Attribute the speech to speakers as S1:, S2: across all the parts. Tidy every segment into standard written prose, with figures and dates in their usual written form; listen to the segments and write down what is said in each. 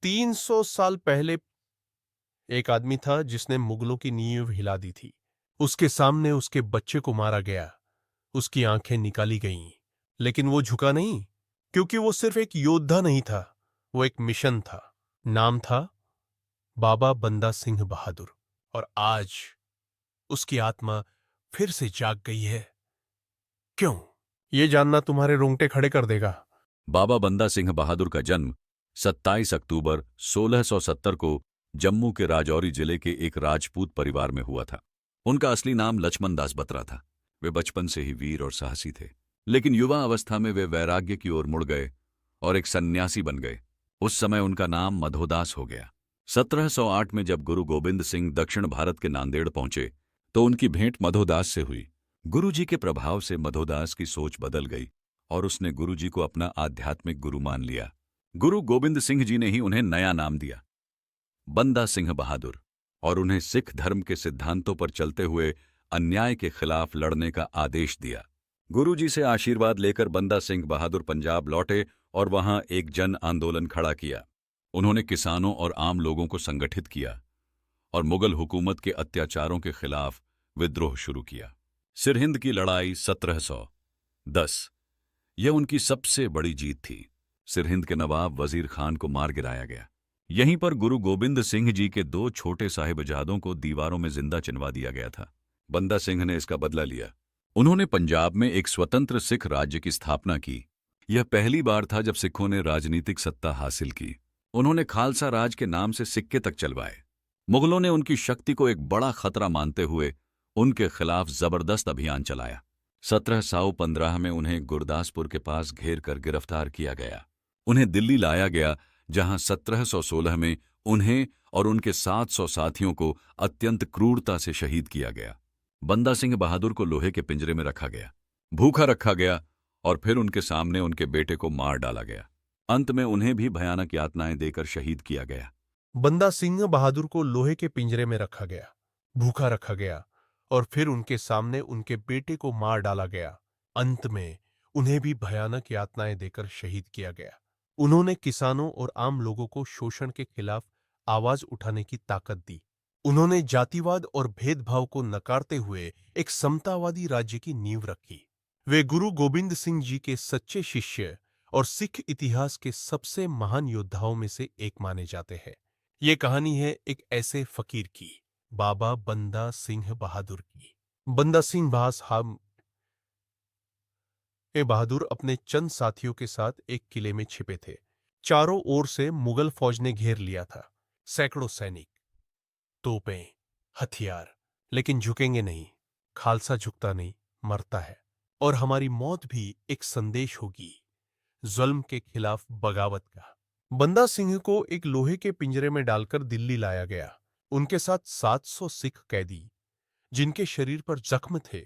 S1: 300 साल पहले एक आदमी था जिसने मुगलों की नींव हिला दी थी। उसके सामने उसके बच्चे को मारा गया, उसकी आंखें निकाली गईं, लेकिन वो झुका नहीं, क्योंकि वो सिर्फ एक योद्धा नहीं था, वो एक मिशन था। नाम था बाबा बंदा सिंह बहादुर। और आज उसकी आत्मा फिर से जाग गई है। क्यों? ये जानना तुम्हारे रोंगटे खड़े कर देगा।
S2: बाबा बंदा सिंह बहादुर का जन्म 27 अक्टूबर 1670 को जम्मू के राजौरी जिले के एक राजपूत परिवार में हुआ था। उनका असली नाम लक्ष्मण दास बत्रा था। वे बचपन से ही वीर और साहसी थे, लेकिन युवा अवस्था में वे वैराग्य की ओर मुड़ गए और एक सन्यासी बन गए। उस समय उनका नाम मधोदास हो गया। 1708 में जब गुरु गोविंद सिंह दक्षिण भारत के नांदेड़ पहुंचे तो उनकी भेंट मधोदास से हुई। गुरुजी के प्रभाव से मधोदास की सोच बदल गई और उसने गुरुजी को अपना आध्यात्मिक गुरु मान लिया। गुरु गोविंद सिंह जी ने ही उन्हें नया नाम दिया, बंदा सिंह बहादुर, और उन्हें सिख धर्म के सिद्धांतों पर चलते हुए अन्याय के खिलाफ लड़ने का आदेश दिया। गुरुजी से आशीर्वाद लेकर बंदा सिंह बहादुर पंजाब लौटे और वहां एक जन आंदोलन खड़ा किया। उन्होंने किसानों और आम लोगों को संगठित किया और मुगल हुकूमत के अत्याचारों के खिलाफ विद्रोह शुरू किया। सिरहिंद की लड़ाई 1710 यह उनकी सबसे बड़ी जीत थी। सिरहिंद के नवाब वजीर खान को मार गिराया गया। यहीं पर गुरु गोविंद सिंह जी के 2 छोटे साहिबजादों को दीवारों में जिंदा चिनवा दिया गया था। बंदा सिंह ने इसका बदला लिया। उन्होंने पंजाब में एक स्वतंत्र सिख राज्य की स्थापना की। यह पहली बार था जब सिखों ने राजनीतिक सत्ता हासिल की। उन्होंने खालसा राज के नाम से सिक्के तक चलवाए। मुगलों ने उनकी शक्ति को एक बड़ा खतरा मानते हुए उनके खिलाफ जबरदस्त अभियान चलाया। 1715 में उन्हें गुरदासपुर के पास घेर कर गिरफ्तार किया गया। उन्हें दिल्ली लाया गया, जहां 1716 में उन्हें और उनके 700 साथियों को अत्यंत क्रूरता से शहीद किया गया। बंदा सिंह बहादुर को लोहे के पिंजरे में रखा गया, भूखा रखा गया और फिर उनके सामने उनके बेटे को मार डाला गया। अंत में उन्हें भी भयानक यातनाएं देकर शहीद किया गया।
S1: बंदा सिंह बहादुर को लोहे के पिंजरे में रखा गया, भूखा रखा गया और फिर उनके सामने उनके बेटे को मार डाला गया। अंत में उन्हें भी भयानक यातनाएं देकर शहीद किया गया। उन्होंने किसानों और आम लोगों को शोषण के खिलाफ आवाज उठाने की ताकत दी। उन्होंने जातिवाद और भेदभाव को नकारते हुए एक समतावादी राज्य की नींव रखी। वे गुरु गोविंद सिंह जी के सच्चे शिष्य और सिख इतिहास के सबसे महान योद्धाओं में से एक माने जाते हैं। ये कहानी है एक ऐसे फकीर की, बाबा बंदा सिंह बहादुर की। बंदा सिंह बहादुर अपने चंद साथियों के साथ एक किले में छिपे थे। चारों ओर से मुगल फौज ने घेर लिया था। सैकड़ों सैनिक, तोपें, हथियार, लेकिन झुकेंगे नहीं। खालसा झुकता नहीं, मरता है। और हमारी मौत भी एक संदेश होगी, जुल्म के खिलाफ बगावत का। बंदा सिंह को एक लोहे के पिंजरे में डालकर दिल्ली लाया गया। उनके साथ 700 सिख कैदी, जिनके शरीर पर जख्म थे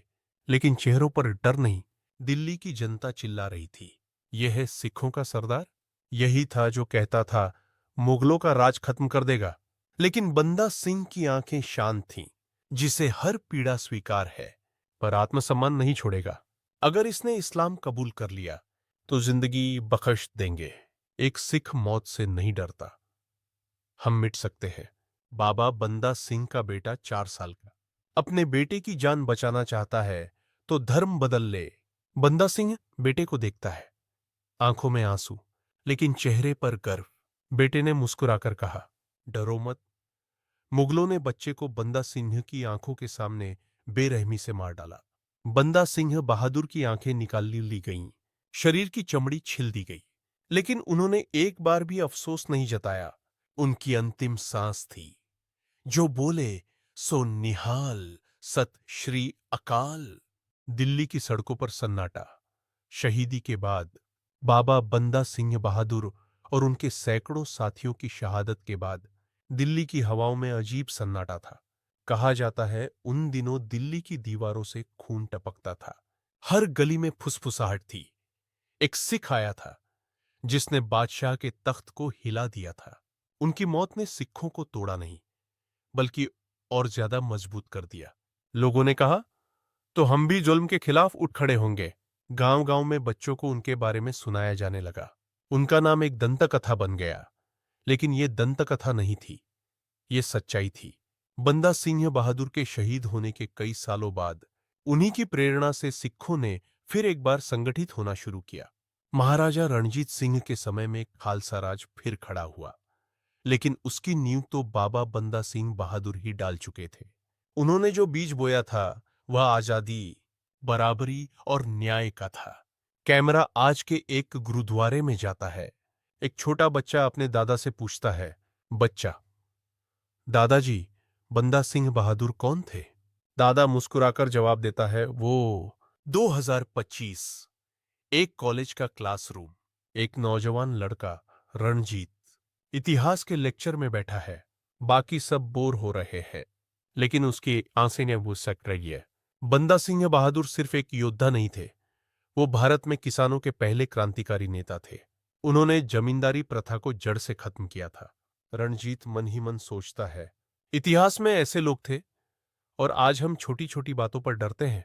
S1: लेकिन चेहरों पर डर नहीं। दिल्ली की जनता चिल्ला रही थी, यह है सिखों का सरदार। यही था जो कहता था मुगलों का राज खत्म कर देगा। लेकिन बंदा सिंह की आंखें शांत थीं, जिसे हर पीड़ा स्वीकार है पर आत्मसम्मान नहीं छोड़ेगा। अगर इसने इस्लाम कबूल कर लिया तो जिंदगी बख्श देंगे। एक सिख मौत से नहीं डरता। हम मिट सकते हैं। बाबा बंदा सिंह का बेटा 4 साल का अपने बेटे की जान बचाना चाहता है तो धर्म बदल ले। बंदा सिंह बेटे को देखता है, आंखों में आंसू लेकिन चेहरे पर गर्व। बेटे ने मुस्कुराकर कहा, डरो मत। मुगलों ने बच्चे को बंदा सिंह की आंखों के सामने बेरहमी से मार डाला। बंदा सिंह बहादुर की आंखें निकाल ली गईं, शरीर की चमड़ी छिल दी गई, लेकिन उन्होंने एक बार भी अफसोस नहीं जताया। उनकी अंतिम सांस थी, जो बोले सो निहाल, सत श्री अकाल। दिल्ली की सड़कों पर सन्नाटा। शहीदी के बाद, बाबा बंदा सिंह बहादुर और उनके सैकड़ों साथियों की शहादत के बाद दिल्ली की हवाओं में अजीब सन्नाटा था। कहा जाता है उन दिनों दिल्ली की दीवारों से खून टपकता था। हर गली में फुसफुसाहट थी। एक सिख आया था जिसने बादशाह के तख्त को हिला दिया था। उनकी मौत ने सिखों को तोड़ा नहीं, बल्कि और ज्यादा मजबूत कर दिया। लोगों ने कहा, तो हम भी जुल्म के खिलाफ उठ खड़े होंगे। गांव-गांव में बच्चों को उनके बारे में सुनाया जाने लगा। उनका नाम एक दंत कथा बन गया। लेकिन ये दंतकथा नहीं थी, ये सच्चाई थी। बंदा सिंह बहादुर के शहीद होने के कई सालों बाद उन्हीं की प्रेरणा से सिखों ने फिर एक बार संगठित होना शुरू किया। महाराजा रणजीत सिंह के समय में खालसा राज फिर खड़ा हुआ, लेकिन उसकी नींव तो बाबा बंदा सिंह बहादुर ही डाल चुके थे। उन्होंने जो बीज बोया था वह आजादी, बराबरी और न्याय का था। कैमरा आज के एक गुरुद्वारे में जाता है। एक छोटा बच्चा अपने दादा से पूछता है, बच्चा, दादाजी, बंदा सिंह बहादुर कौन थे? दादा मुस्कुराकर जवाब देता है, वो 2025। एक कॉलेज का क्लासरूम। एक नौजवान लड़का, रणजीत, इतिहास के लेक्चर में बैठा है। बाकी सब बोर हो रहे हैं, लेकिन उसकी आंखें वुसक रही है। बंदा सिंह बहादुर सिर्फ एक योद्धा नहीं थे, वो भारत में किसानों के पहले क्रांतिकारी नेता थे। उन्होंने जमींदारी प्रथा को जड़ से खत्म किया था। रणजीत मन ही मन सोचता है, इतिहास में ऐसे लोग थे और आज हम छोटी छोटी बातों पर डरते हैं।